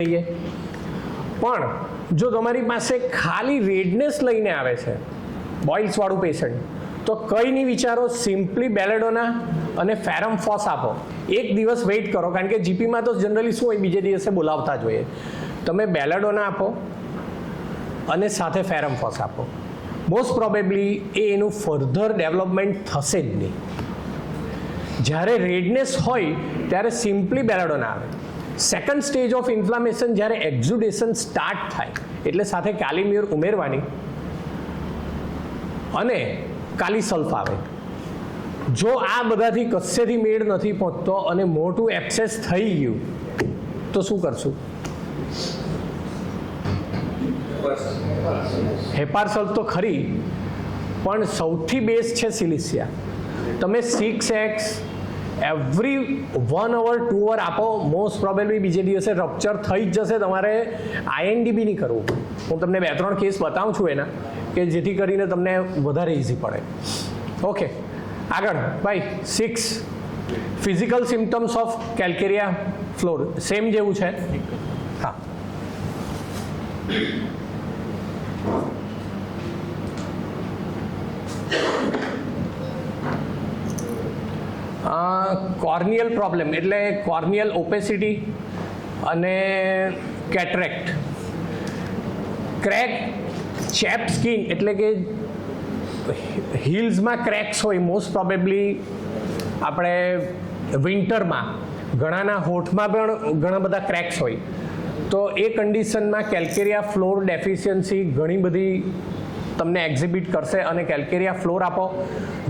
લઈએ. પણ જો તમારી પાસે ખાલી રેડનેસ લઈને આવે છે બોઇલ્સવાળું પેશન્ટ, તો કંઈ નહીં વિચારો, સિમ્પલી બેલેડોના અને ફેરમ ફોસ આપો. એક દિવસ વેઇટ કરો, કારણ કે જીપીમાં તો જનરલી શું હોય, બીજે દિવસે બોલાવતા જ હોઈએ. તમે બેલેડોના આપો અને સાથે ફેરમ ફોસ આપો. મોસ્ટ પ્રોબેબલી એનું ફર્ધર ડેવલપમેન્ટ થશે જ નહીં. જ્યારે રેડનેસ હોય ત્યારે સિમ્પલી બેલેડોના આવે. સેકન્ડ સ્ટેજ ઓફ ઇન્ફ્લામેશન જ્યારે એક્ઝુડેશન સ્ટાર્ટ થાય એટલે સાથે કાલીમ્યુર ઉમેરવાની અને કાલીસલ્ફ આવે. જો આ બધાથી કશેથી મેળ નથી પહોંચતો અને મોટું એક્સેસ થઈ ગયું તો શું કરશું? હેપારસલ્ફ તો ખરી, પણ સૌથી બેસ્ટ છે સિલિસિયા. તમે 6x એવરી 1 hour 2 hour આપો. મોસ્ટ પ્રોબેબલી બીજે દિવસે રપ્ચર થઈ જ જશે. તમારે આઈએનડી બી નહીં કરવું. હું તમને 2-3 કેસ બતાવું છું એના, કે જેથી કરીને તમને વધારે ઇઝી પડે. ઓકે, આગળ ભાઈ 6 physical symptoms of calcarea fluor. Same જેવું છે. હા, કોર્નિયલ પ્રોબ્લેમ એટલે કોર્નિયલ ઓપેસિટી અને કેટરેક્ટ. ક્રેક, ચેપ સ્કિન એટલે કે હીલ્સમાં ક્રેક્સ હોય. મોસ્ટ પ્રોબેબલી આપણે વિન્ટરમાં ઘણાના હોઠમાં પણ ઘણા બધા ક્રેક્સ હોય. તો એ કન્ડિશનમાં કેલ્કેરિયા ફ્લોર ડેફિશિયન્સી ઘણી બધી તમને એક્ઝિબિટ કરશે. અને કેલ્કેરિયા ફ્લોર આપો.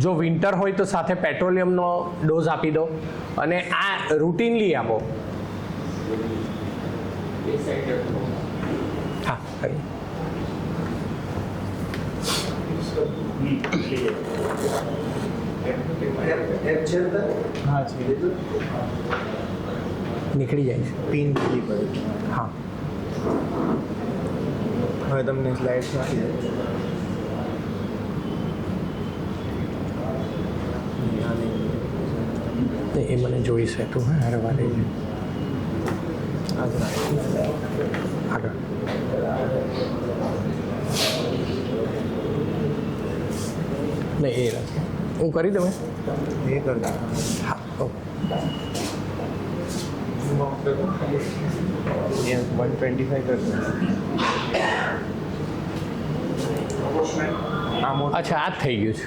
જો વિન્ટર હોય તો સાથે પેટ્રોલિયમનો ડોઝ આપી દો અને આ રૂટીનલી આપો. હા, નીકળી જાય છે. પિન ખુલી પડે. હા, હવે તમને સ્લાઇડ્સ આપી દે. એ મને જોઈશે તું. હા, અરે વારે આગળ નહીં, એ નથી. હું કરી દઉં. એ કરી દો. હા, ઓકે. 125 કરી દો. આ મોટું અચ્છા, આ જ થઈ ગયું છે.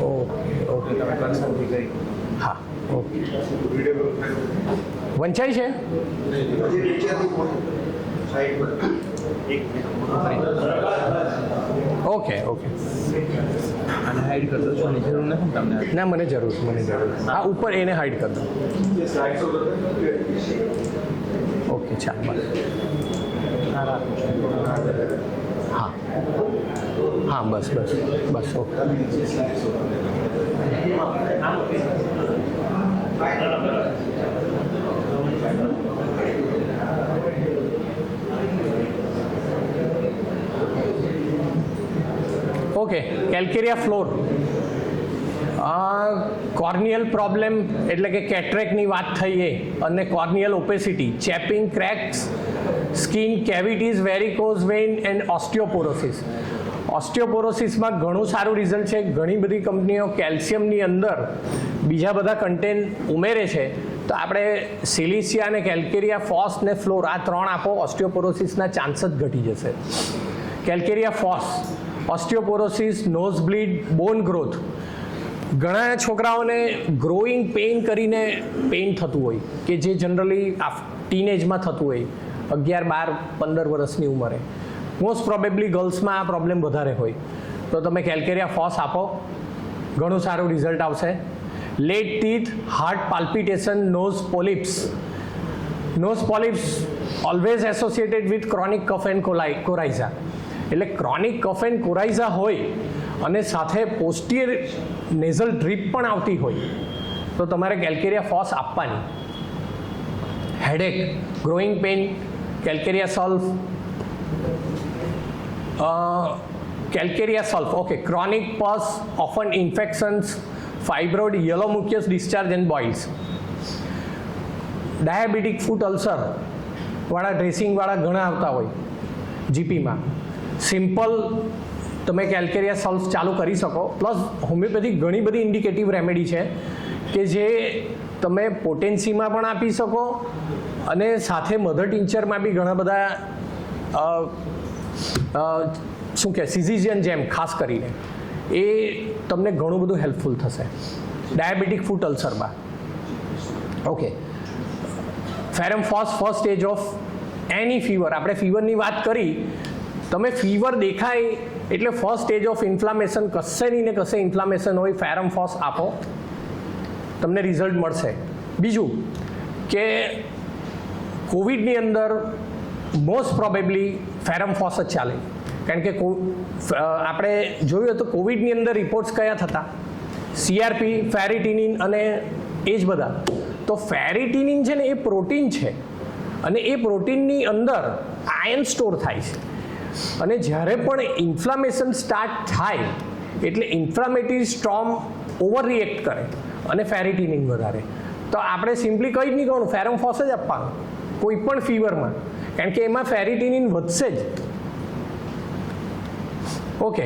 ઓકે ઓકે, તમે કન્સલ્ટથી કરી. હા, ઓકે. વંચાય છે. ઓકે ઓકે, અને હાઈડ કરી દો છો. આની જરૂર નથી તમને. ના, મને જરૂર. હા, ઉપર એને હાઈડ કરી દો. ઓકે, ચાલ બસ. આ રાખો. હા હા, બસ બસ બસ. Okay. Okay, calcarea fluor. Corneal problem એટલે કે કેટરેક્ટની વાત થઈએ અને corneal opacity, chapping, cracks, skin cavities, varicose vein and osteoporosis. ઓસ્ટિયોપોરોસિસમાં ઘણું સારું રિઝલ્ટ છે. ઘણી બધી કંપનીઓ કેલ્શિયમની અંદર બીજા બધા કન્ટેન્ટ ઉમેરે છે. તો આપણે સિલિસિયા અને કેલ્કેરિયા ફોસ ને ફ્લોર આ 3 આપો. ઓસ્ટિયોપોરોસિસના ચાન્સ જ ઘટી જશે. Calcarea FOSS, osteoporosis, nose bleed, બોન ગ્રોથ. ઘણા છોકરાઓને ગ્રોઈંગ પેઇન કરીને પેઇન થતું હોય કે જે જનરલી ટીનેજમાં થતું હોય, 11, 12, 15 વર્ષની ઉંમરે. મોસ્ટ પ્રોબેબલી ગર્લ્સમાં આ પ્રોબ્લેમ વધારે હોય. તો તમે કેલ્કેરિયા ફોસ આપો, ઘણું સારું રિઝલ્ટ આવશે. Late teeth, heart palpitation, nose polyps. Nose polyps always associated with chronic cough and coryza. એટલે ક્રોનિક કફ એન્ડ કોરાઇઝા હોય અને સાથે પોસ્ટિયર નેઝલ ડ્રીપ પણ આવતી હોય તો તમારે કેલ્કેરિયા ફોસ આપવાની. Headache, growing pain, calcarea sulph. Calcarea sulph, okay. Chronic pus, often infections, fibroid, yellow mucus discharge and boils. Diabetic foot ulcer, વાળા ડ્રેસિંગવાળા ઘણા આવતા હોય જીપીમાં. સિમ્પલ તમે કેલ્કેરિયા સલ્ફ ચાલુ કરી શકો. પ્લસ હોમિયોપેથિક ઘણી બધી ઇન્ડિકેટિવ રેમેડી છે કે જે તમે પોટેન્સીમાં પણ આપી શકો અને સાથે મધર ટિંચરમાં બી ઘણા બધા શું કહે સિઝિજિયન જેમ ખાસ કરીને એ તમને ઘણું બધું હેલ્પફુલ થશે ડાયાબિટીક ફૂટ અલ્સરમાં. Okay, ferrum phos first stage of any fever. આપણે ફીવરની વાત કરી, તમે ફીવર દેખાય એટલે ફર્સ્ટ સ્ટેજ ઓફ ઇન્ફ્લામેશન, કશે નહીં ને કશે ઇન્ફ્લામેશન હોય, ફેરમ ફોસ આપો, તમને રિઝલ્ટ મળશે. બીજું કે કોવિડની અંદર મોસ્ટ પ્રોબેબલી ફેરમ ફોસ જ ચાલે, કારણ કે આપણે જોયું તો કોવિડની અંદર રિપોર્ટ્સ કયા થતા, સીઆરપી, ફેરિટિનિન અને એ જ બધા. તો ફેરિટિનિન છે ને એ પ્રોટીન છે અને એ પ્રોટીનની અંદર આયર્ન સ્ટોર થાય છે અને જ્યારે પણ ઇન્ફ્લામેશન સ્ટાર્ટ થાય એટલે ઇન્ફ્લામેટરી સ્ટ્રોમ ઓવર રિએક્ટ કરે અને ફેરિટિનિન વધારે. તો આપણે સિમ્પલી કંઈ જ નહીં કહું, ફેરમ ફોસ જ આપવાનું કોઈ પણ ફીવરમાં, કારણ કે એમાં ફેરિટિનિન વધશે જ. Okay,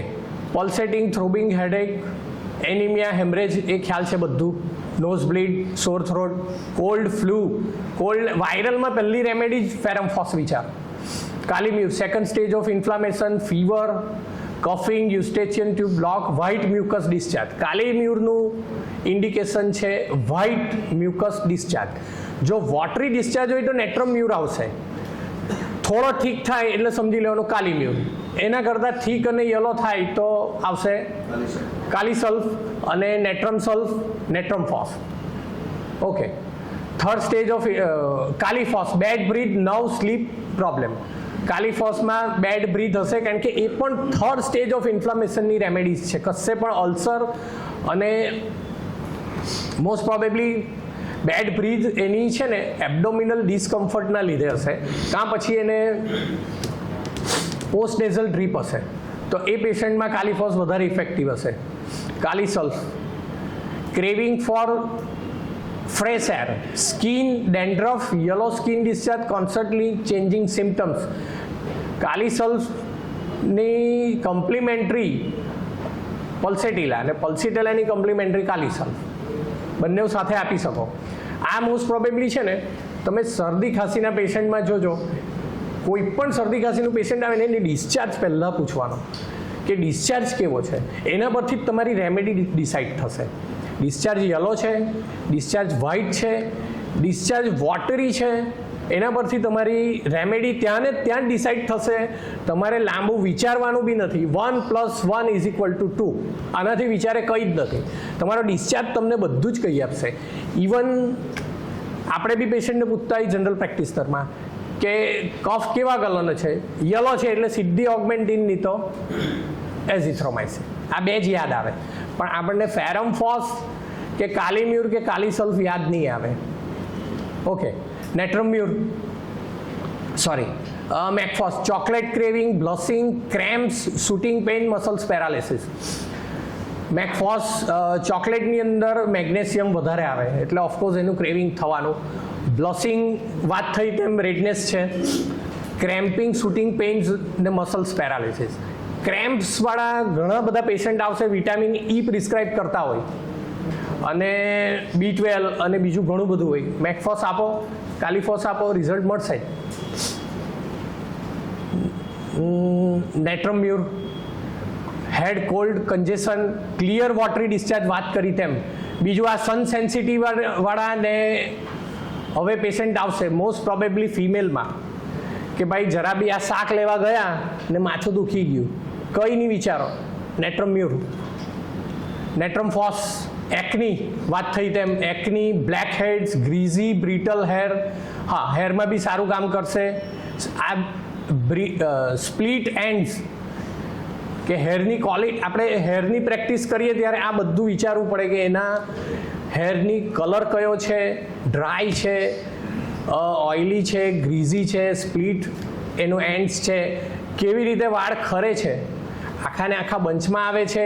pulsating, throbbing, headache, anaemia, haemorrhage એ ખ્યાલ છે બધું. Nose bleed, sore throat, cold, flu. Cold વાયરલમાં પહેલી રેમેડી જ ફેરમ ફોસ વિચાર. Kali mur, second stage of inflammation, fever, coughing, eustachian tube block, white mucus discharge. કાલીમ્યુરનું ઇન્ડિકેશન છે વ્હાઇટ મ્યુકસ ડિસ્ચાર્જ. જો વોટરી ડિસ્ચાર્જ હોય તો નેટ્રમ્યુર આવશે. થોડો ઠીક થાય એટલે સમજી લેવાનું કાલીમ્યુર. એના કરતાં થીક અને યલો થાય તો આવશે કાલી સલ્ફ અને natrum sulph, natrum phos. Okay, third stage of kali phos, bad breath, nerve, sleep problem. કાલીફોસમાં બેડ બ્રીથ હશે કારણ કે એ પણ થર્ડ સ્ટેજ ઓફ ઇન્ફ્લામેશનની રેમેડીઝ છે. કશે પણ અલ્સર અને મોસ્ટ પ્રોબેબલી બેડ બ્રીથ એની છે ને એબડોમિનલ ડિસ્કમ્ફર્ટના લીધે હશે, કાં પછી એને પોસ્ટ નેઝલ ડ્રીપ હશે, તો એ પેશન્ટમાં કાલીફોસ વધારે ઇફેક્ટિવ હશે. Kali sulph, craving for fresh air, skin dandruff, yellow skin discharge, constantly changing symptoms. Kali સલ્ફની કમ્પ્લિમેન્ટરી પલ્સેટિલા અને પલ્સિટેલાની કમ્પ્લિમેન્ટરી કાલી સલ્ફ બંને સાથે આપી શકો. આ મોસ્ટ પ્રોબેબલી છે ને તમે શરદી ખાંસીના પેશન્ટમાં જોજો, કોઈ પણ શરદી ખાંસીનું પેશન્ટ આવે ને એને ડિસ્ચાર્જ પહેલાં પૂછવાનો કે ડિસ્ચાર્જ કેવો છે. એના પરથી જ તમારી રેમેડી ડિસાઇડ થશે. ડિસ્ચાર્જ યલો છે, ડિસ્ચાર્જ વ્હાઇટ છે, ડિસ્ચાર્જ વોટરી છે, એના પરથી તમારી રેમેડી ત્યાં ને ત્યાં જ ડિસાઇડ થશે. તમારે લાંબુ વિચારવાનું બી નથી. 1 + 1 = 2. આનાથી વિચારે કંઈ જ નથી. તમારો ડિસ્ચાર્જ તમને બધું જ કહી આપશે. ઇવન આપણે બી પેશન્ટને પૂછતા હોય જનરલ પ્રેક્ટિસરમાં કે કફ કેવા કલરનો છે, યલો છે એટલે સીધી ઓગમેન્ટિન નહીં તો એઝિથ્રોમાઇસિન, આ બે જ યાદ આવે. પણ આપણને ફેરમ ફોસ કે કાલીમ્યુર કે કાલી સલ્ફ યાદ નહીં આવે. Okay, natrum mur, sorry mag phos, chocolate craving, blushing, cramps, shooting pain, muscles paralysis. Mag phos ચોકલેટની અંદર મેગ્નેશિયમ વધારે આવે એટલે ઓફકોર્સ એનું ક્રેવિંગ થવાનું. બ્લશિંગ વાત થઈ તેમ રેડનેસ છે. ક્રેમ્પિંગ, શૂટિંગ પેઇન્સ ને મસલ્સ પેરાલિસિસ. ક્રેમ્પ્સવાળા ઘણા બધા પેશન્ટ આવશે, વિટામિન ઈ પ્રિસ્ક્રાઇબ કરતા હોય અને B12 અને બીજું ઘણું બધું હોય. મેકફોસ આપો, કાલીફોસ આપો, રિઝલ્ટ મળશે. નેટ્રમ્યુર, હેડ cold, congestion, clear watery discharge વાત કરી તેમ. બીજું આ સન સેન્સિટિવ વાળા ને હવે પેશન્ટ આવશે મોસ્ટ પ્રોબેબલી ફિમેલમાં કે ભાઈ જરા બી આ શાક લેવા ગયા ને માથું દુખી ગયું, કંઈ નહીં વિચારો, નેટ્રમ્યુર. નેટ્રમ ફોસ, એકની વાત થઈ તેમ, એકની, બ્લેક હેડ્સ, ગ્રીઝી, બ્રિટલ હેર. હા, હેરમાં બી સારું કામ કરશે. આ સ્પ્લિટ એન્ડ્સ કે હેરની ક્વોલિટી, આપણે હેરની પ્રેક્ટિસ કરીએ ત્યારે આ બધું વિચારવું પડે કે એના હેરની કલર કયો છે, ડ્રાય છે, ઓઇલી છે, ગ્રીઝી છે, સ્પ્લિટ એનું એન્ડ્સ છે, કેવી રીતે વાળ ખરે છે, આખાને આખા બંચમાં આવે છે,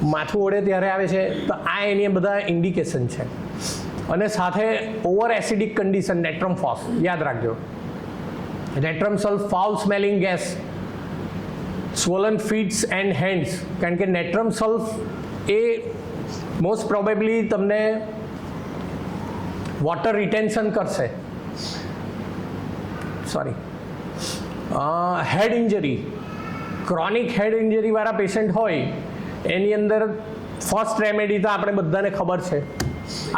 માથું ઓળે ત્યારે આવે છે. તો આ એની બધા ઇન્ડિકેશન છે. અને સાથે ઓવર એસિડિક કન્ડિશન, નેટ્રમ ફોસ યાદ રાખજો. Natrum sulf, foul smelling gas, swollen feet and hands. કારણ કે નેટ્રમ સલ્ફ એ મોસ્ટ પ્રોબેબલી તમને વોટર રિટેન્શન કરશે. સોરી, હેડ ઇન્જરી, ક્રોનિક હેડ ઇન્જરીવાળા પેશન્ટ હોય એની અંદર ફર્સ્ટ રેમેડી તો આપણે બધાને ખબર છે,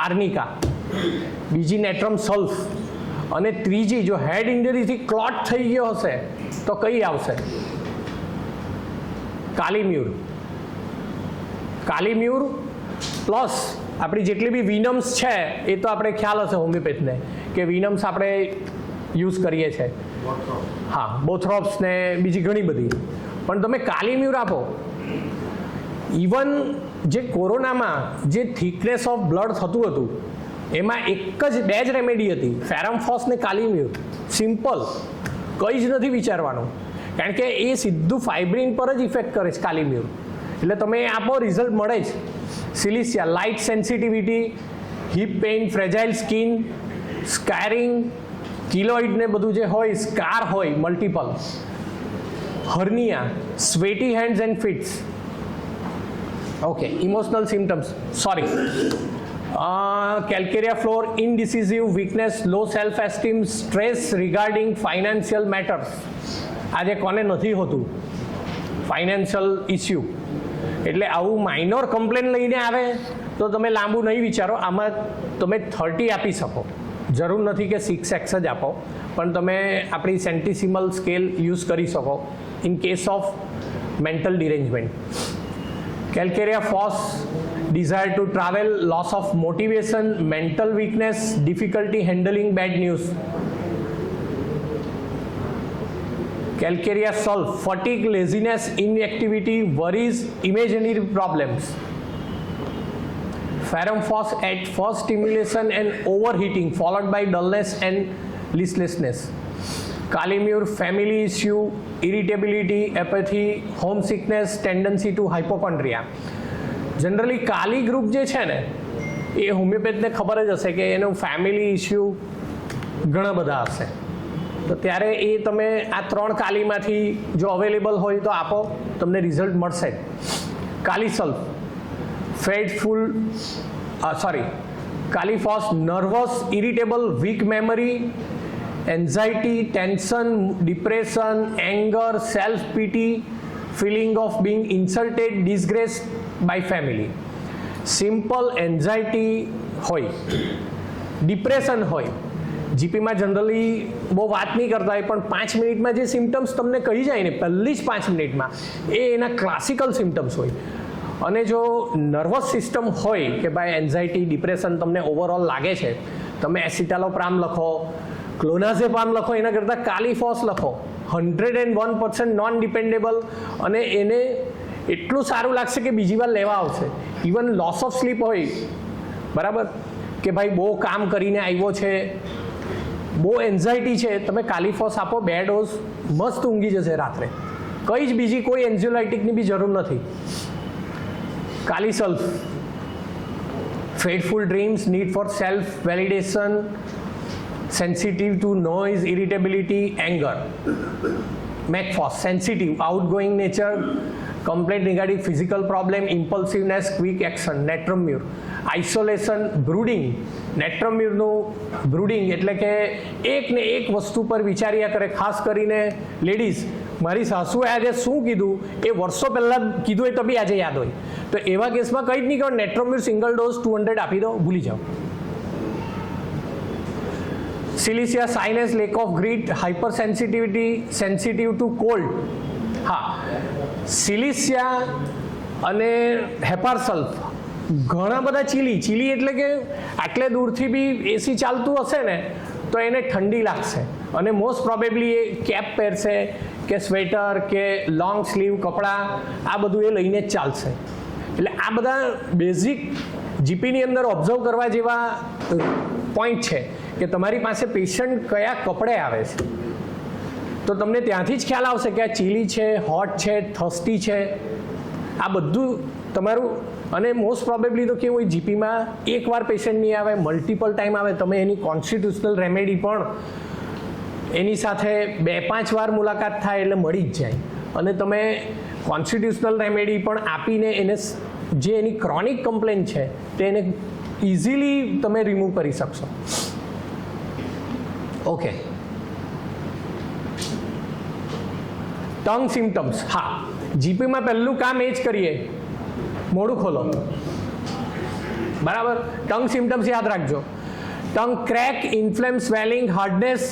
આર્નિકા. બીજી નેટ્રમ સલ્ફ, અને ત્રીજી જો હેડ ઇન્જરીથી ક્લોટ થઈ ગયો હશે તો કઈ આવશે? કાલીમ્યુર. કાલીમ્યુર પ્લસ આપણી જેટલી બી વિનમ્સ છે એ તો આપણે ખ્યાલ હશે હોમિયોપેથને કે વિનમ્સ આપણે યુઝ કરીએ છીએ. હા, બોથ્રોપ્સ ને બીજી ઘણી બધી. પણ તમે કાલીમ્યુર આપો. ઇવન જે કોરોનામાં જે થિકનેસ ઓફ બ્લડ થતું હતું એમાં એક જ બે જ રેમેડી હતી, ફેરમફોસ ને કાલીમ્યુર. સિમ્પલ, કંઈ જ નથી વિચારવાનું, કારણ કે એ સીધું ફાઇબ્રિન પર જ ઇફેક્ટ કરે છે કાલીમ્યુર. એટલે તમે આપો, રિઝલ્ટ મળે જ. Silicea, light sensitivity, hip pain, fragile skin, scarring, keloid ને બધું જે હોય, સ્કાર હોય multiple, hernia, sweaty hands and feets. Okay, emotional symptoms, sorry, calcarea floor, indecisive, weakness, low self esteem, stress regarding financial matters. આજે કોને નથી હોતું financial issue? એટલે આવું માઇનોર કમ્પ્લેન લઈને આવે તો તમે લાંબુ નહીં વિચારો, આમાં તમે 30 આપી શકો. જરૂર નથી કે 6x જ આપો, પણ તમે આપણી સેન્ટિસિમલ સ્કેલ યુઝ કરી શકો in case of mental derangement. Calcarea FOS, desire to travel, loss of motivation, mental weakness, difficulty handling bad news. Calcarea sulf, fatigue, laziness, inactivity, worries, imaginary problems. Ferrum FOS at first stimulation and overheating followed by dullness and listlessness. Calimure, family issue, irritability, apathy, homesickness, tendency to hypochondria. Generally Kali group જે છે ને એ હોમિયોપેથને ખબર જ હશે કે એનું family issue ઘણા બધા હશે. તો ત્યારે એ તમે આ 3 કાલીમાંથી જો અવેલેબલ હોય તો આપો, તમને રિઝલ્ટ મળશે. Kali sulph, fateful, kali phos, nervous, irritable, weak memory, anxiety, tension, depression, anger, self pity, feeling of being insulted, disgrace by family. Simple anxiety હોય, ડિપ્રેશન હોય, જીપીમાં જનરલી બહુ વાત નહીં કરતા હોય, પણ 5 મિનિટમાં જે સિમ્ટમ્સ તમને કહી જાય ને પહેલી જ 5 મિનિટમાં એ એના ક્લાસિકલ સિમ્ટમ્સ હોય. અને જો નર્વસ સિસ્ટમ હોય કે ભાઈ એન્ઝાઇટી, ડિપ્રેશન તમને ઓવરઓલ લાગે છે, તમે એસિટાલોપ્રામ લખો, ક્લોનાઝેપામ લખો, એના કરતાં કાલીફોસ લખો. 101% નોન ડિપેન્ડેબલ, અને એને એટલું સારું લાગશે કે બીજી વાર લેવા આવશે. ઇવન લોસ ઓફ સ્લીપ હોય, બરાબર, કે ભાઈ બહુ કામ કરીને આવ્યો છે, બહુ એન્ઝાઇટી છે, તમે કાલીફોસ આપો, 2 ડોઝ, મસ્ત ઊંઘી જશે રાત્રે. કંઈ જ બીજી કોઈ એન્ઝિયોલાઇટિકની બી જરૂર નથી. Kali sulph, fateful dreams, need for self validation, sensitive to noise, irritability, anger. McFOS, sensitive, outgoing nature, complaint regarding physical problem, impulsiveness, quick action. Netromure, isolation, brooding. નેટ્રમ્યુરનું બ્રુડિંગ એટલે કે એક ને એક વસ્તુ પર વિચાર્યા કરે, ખાસ કરીને લેડીઝ. મારી સાસુએ આજે શું કીધું એ વર્ષો પહેલાં કીધું હોય તો બી આજે યાદ હોય. તો એવા કેસમાં કંઈ જ નહીં કરો, નેટ્રોમ્યુર સિંગલ ડોઝ 200 આપી દો, ભૂલી જાઓ. Silicea, sinus, lack of grit, hypersensitivity, sensitive to cold. હા, સિલિસિયા અને હેપારસલ્ફ, ઘણા બધા ચીલી એટલે કે આટલે દૂરથી બી એસી ચાલતું હશે ને તો એને ઠંડી લાગશે, અને મોસ્ટ પ્રોબેબલી એ કેપ પહેરશે કે સ્વેટર કે લોંગ સ્લીવ કપડાં, આ બધું એ લઈને જ ચાલશે. એટલે આ બધા બેઝિક જીપીની અંદર ઓબ્ઝર્વ કરવા જેવા પોઈન્ટ છે કે તમારી પાસે પેશન્ટ કયા કપડે આવે છે, તો તમને ત્યાંથી જ ખ્યાલ આવશે કે આ ચીલી છે, હોટ છે, થર્સ્ટી છે, આ બધું તમારું. અને મોસ્ટ પ્રોબેબલી તો કેવું હોય, જીપીમાં એકવાર પેશન્ટ નહીં આવે, મલ્ટિપલ ટાઈમ આવે, તમે એની કોન્સ્ટિટ્યુશનલ રેમેડી પણ એની સાથે 2-5 વાર મુલાકાત થાય એટલે મળી જ જાય, અને તમે કોન્સ્ટિટ્યુશનલ રેમેડી પણ આપીને એને જે એની ક્રોનિક કમ્પ્લેન છે તેને ઇઝીલી તમે રિમૂવ કરી શકશો. Okay, tongue symptoms. હા, જીપીમાં પહેલું કામ એ જ કરીએ, મોઢું ખોલો. બરાબર, ટંગ સિમ્ટમ્સ યાદ રાખજો. Tongue crack, inflame, swelling, hardness,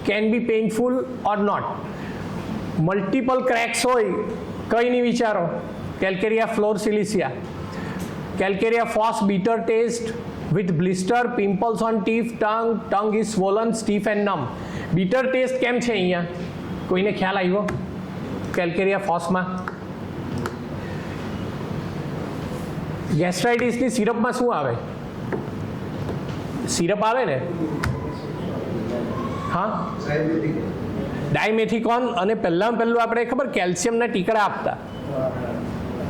can be painful or not. Multiple cracks હોય, કંઈ નહીં વિચારો, calcarea fluor silicea. Calcarea phos, bitter taste with blister, pimples on teeth, tongue is swollen, stiff and numb. Bitter taste કેમ છે અહીંયા? કોઈને ખ્યાલ આવ્યો? કેલ્કેરિયા ફોસમાં ગેસ્ટ્રાઇટિસની સિરપમાં શું આવે? સિરપ આવે ને? હા, ડાયમેથિકોન, અને પહેલું આપણે ખબર કેલ્શિયમના ટીકડા આપતા.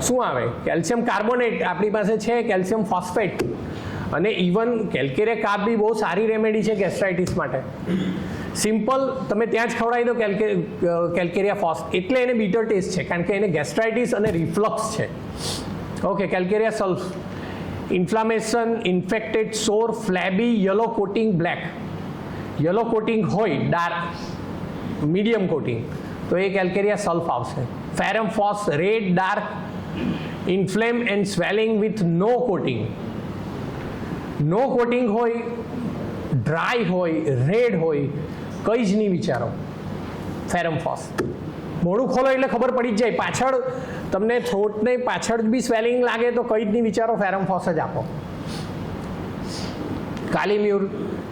શું આવે? કેલ્શિયમ કાર્બોનેટ આપણી પાસે છે, કેલ્શિયમ ફોસ્ફેટ, અને ઇવન કેલ્કેરિયા કાપ બી બહુ સારી રેમેડી છે ગેસ્ટ્રાઇટિસ માટે. સિમ્પલ તમે ત્યાં જ ખવડાવી દો કેલ્કેરિયા ફોસ, એટલે એને બીટર ટેસ્ટ છે, કારણ કે એને ગેસ્ટ્રાઇટિસ અને રિફ્લક્સ છે. Okay, calcarea sulph. Inflammation, infected, sore, flabby, yellow coating, black. Yellow coating હોય, ડાર્ક, મીડિયમ કોટિંગ, તો એ કેલ્કેરિયા સલ્ફ આવશે. Ferrum phos, red, dark, inflame and swelling with no coating. No coating હોય, dry હોય, red હોય, કંઈ જ નહીં વિચારો, ફેરમ ફોસ. મોઢું ખોલો એટલે ખબર પડી જ જાય. પાછળ તમને થ્રોટને પાછળ બી સ્વેલિંગ લાગે તો કંઈ જ નહીં વિચારો, ફેરમ ફોસ જ આપો. Kali mur.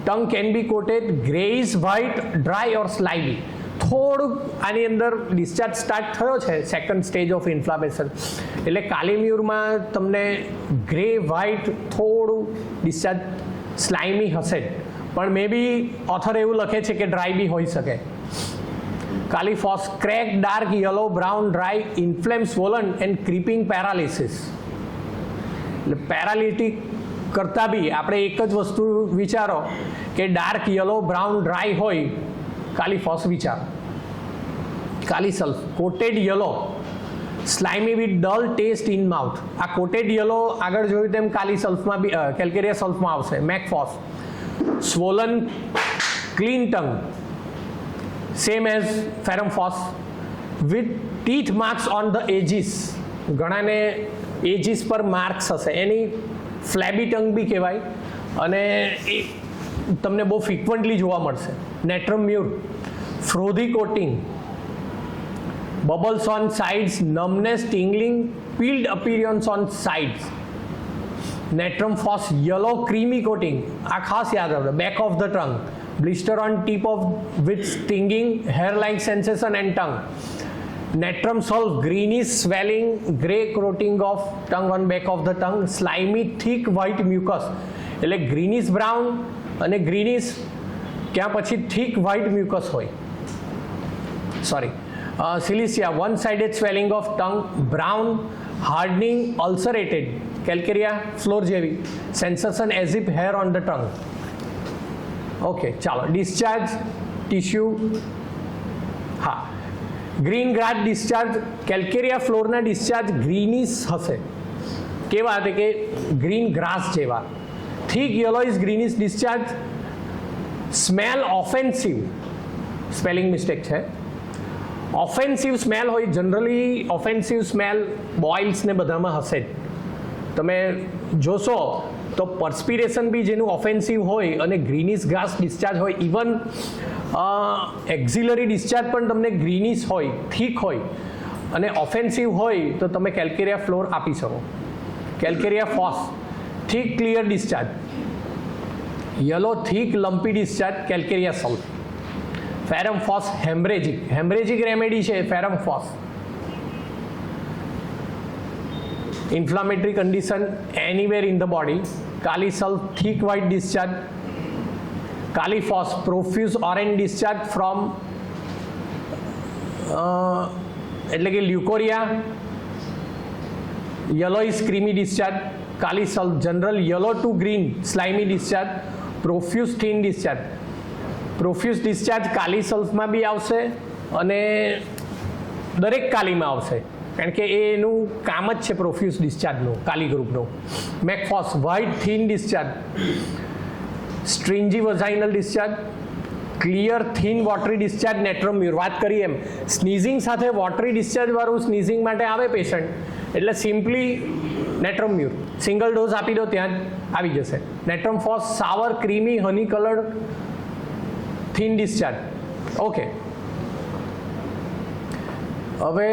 Tongue can be coated, greyish, white, dry or slimy. થોડુંક આની અંદર ડિસ્ચાર્જ સ્ટાર્ટ થયો છે, સેકન્ડ સ્ટેજ ઓફ ઇન્ફ્લામેશન, એટલે કાલીમ્યુરમાં તમને ગ્રે, વ્હાઇટ, થોડું ડિસ્ચાર્જ સ્લાઇમી હશે જ, પણ મે બી ઓથર એવું લખે છે કે ડ્રાય બી હોઈ શકે. Kali phos, crack, dark, yellow, brown, dry, inflame, swollen and creeping paralysis. એટલે પેરાલિટિક કરતાં બી આપણે એક જ વસ્તુ વિચારો કે ડાર્ક યલો, બ્રાઉન, ડ્રાય હોય, કાલીફોસ વિચારો. Kali sulph, coated yellow, slimy with dull taste in mouth. આ કોટેડ યલો આગળ જોયું તેમ કાલીસલ્ફમાં બી કેલ્કેરિયા સલ્ફમાં આવશે. Mag phos, swollen, clean tongue, same as ferrum phos, with teeth marks on the edges. ઘણાને એજીસ પર માર્ક્સ હશે, એની ફ્લેબી ટંગ બી કહેવાય, અને એ તમને બહુ ફ્રિક્વન્ટલી જોવા મળશે. Natrum mur, frothy coating, bubbles on sides, numbness, tingling, peeled appearance on sides. Natrum phos, yellow creamy coating, આ ખાસ યાદ રાખજો. Back of the tongue, blister on tip of with stinging, hair-like sensation and tongue. Natrum sulf, greenish swelling, grey coating of tongue on back of the tongue, slimy thick white mucus. એટલે greenish brown અને greenish ક્યાં પછી thick white mucus હોય. Sorry, silicea, one sided swelling of tongue, brown, hardening, ulcerated, calcarea fluor જેવી, sensation as if hair on the tongue. Okay, ચાલો. Discharge tissue. હા, green grass discharge. Calcarea ફ્લોરના discharge greenish હશે. કેવા હતા કે green grass જેવા. Thick yellowish greenish discharge. Smell offensive, spelling mistake છે. ઓફેન્સિવ સ્મેલ હોય, જનરલી ઓફેન્સિવ સ્મેલ બોઇલ્સ ને બધામાં હશે જ. તમે જોશો તો પર્સ્પિરેશન બી જેનું ઓફેન્સિવ હોય અને ગ્રીનિશ ગ્રાસ ડિસ્ચાર્જ હોય, ઇવન એક્ઝિલરી ડિસ્ચાર્જ પણ તમને ગ્રીનિશ હોય, થીક હોય અને ઓફેન્સિવ હોય તો તમે કેલ્કેરિયા ફ્લોર આપી શકો. Calcarea phos, thick clear discharge. Yellow thick lumpy discharge, calcarea sulph. Ferrum phos, haemorrhagic remedy છે ferrum phos. Inflammatory condition anywhere in the body, kali sulph, thick white discharge. Kali phos, profuse orange discharge from એટલે કે leucorrhoea. Yellowish creamy discharge. Kali sulph, general yellow to green slimy discharge. Profuse thin discharge. Profuse discharge kali સલ્ફમાં બી આવશે અને દરેક કાલીમાં આવશે, કારણ કે એનું કામ જ છે પ્રોફ્યુઝ ડિસ્ચાર્જનું, કાલી ગ્રુપનું. Mag phos white thin discharge, stringy vaginal discharge, clear thin watery discharge, natrum mur. વાત કરી એમ સ્નીઝિંગ સાથે વોટરી ડિસ્ચાર્જ વાળું સ્નીઝિંગ માટે આવે પેશન્ટ એટલે સિમ્પલી નેટ્રમ્યુર સિંગલ ડોઝ આપી દો, ત્યાં જ આવી જશે. નેટ્રમફોસ સાવર ક્રીમી હની કલર્ડ થીન ડિસ્ચાર્જ. ઓકે, હવે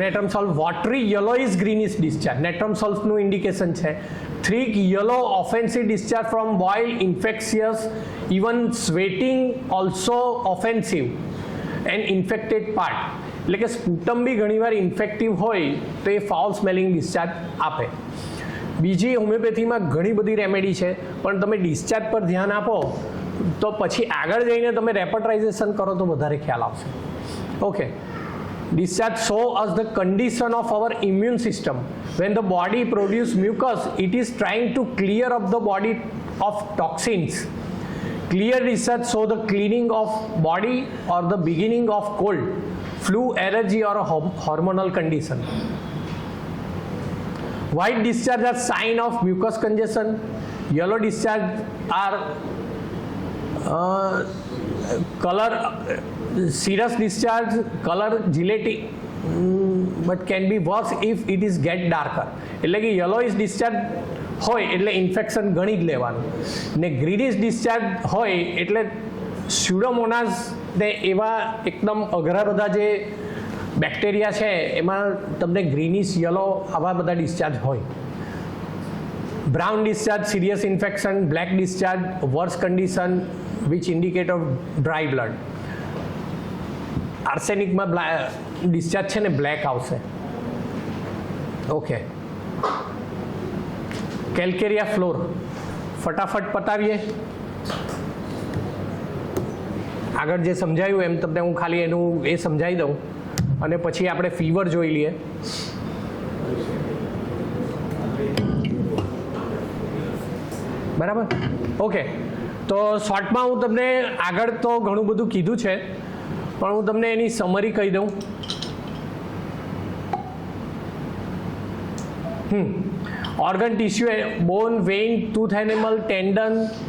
નેટ્રમ સોલ્ફ watery yellowish greenish discharge. નેટ્રમ સોલ્ફનું indication છે thick yellow offensive discharge from boil, infectious, even sweating also offensive and infected part. એટલે કે સ્પુટમ બી ઘણીવાર ઇન્ફેક્ટિવ હોય તો એ ફાઉલ સ્મેલિંગ ડિસ્ચાર્જ આપે. બીજી હોમિયોપેથીમાં ઘણી બધી રેમેડી છે, પણ તમે ડિસ્ચાર્જ પર ધ્યાન આપો તો પછી આગળ જઈને તમે રેપર્ટાઇઝેશન કરો તો વધારે ખ્યાલ આવશે. Okay, discharge show us the condition of our immune system. When the body produces mucus, it is trying to clear up the body of toxins. Clear discharge show the cleaning of body or the beginning of cold, flu, allergy or a hormonal condition. White discharge are sign of mucus congestion. Yellow discharge are color serous discharge, color gelatin, but can be worse if it is get darker. એટલે કે yellowish discharge હોય એટલે infection ગણી જ લેવાનું, ને greenish discharge હોય એટલે સ્યુડોમોનાઝ ને એવા એકદમ અઘરા બધા જે બેક્ટેરિયા છે એમાં તમને ગ્રીનિશ યલો આવા બધા ડિસ્ચાર્જ હોય. Brown discharge serious infection, black discharge worse condition which indicate of dry blood. આર્સેનિકમાં ડિસ્ચાર્જ છે ને બ્લેક આવશે. ઓકે, કેલ્કેરિયા ફ્લોર ફટાફટ પતાવીએ. આગળ જે સમજાયું એમ તમને હું ખાલી એનું એ સમજાવી દઉં અને પછી આપણે ફીવર જોઈ લઈએ. બરાબર, ઓકે. તો શોર્ટમાં હું તમને આગળ તો ઘણું બધું કીધું છે, પણ હું તમને એની સમરી કહી દઉં. ઓર્ગન ટિશ્યુ, બોન, વેઇન, ટૂથ એનિમલ, ટેન્ડન,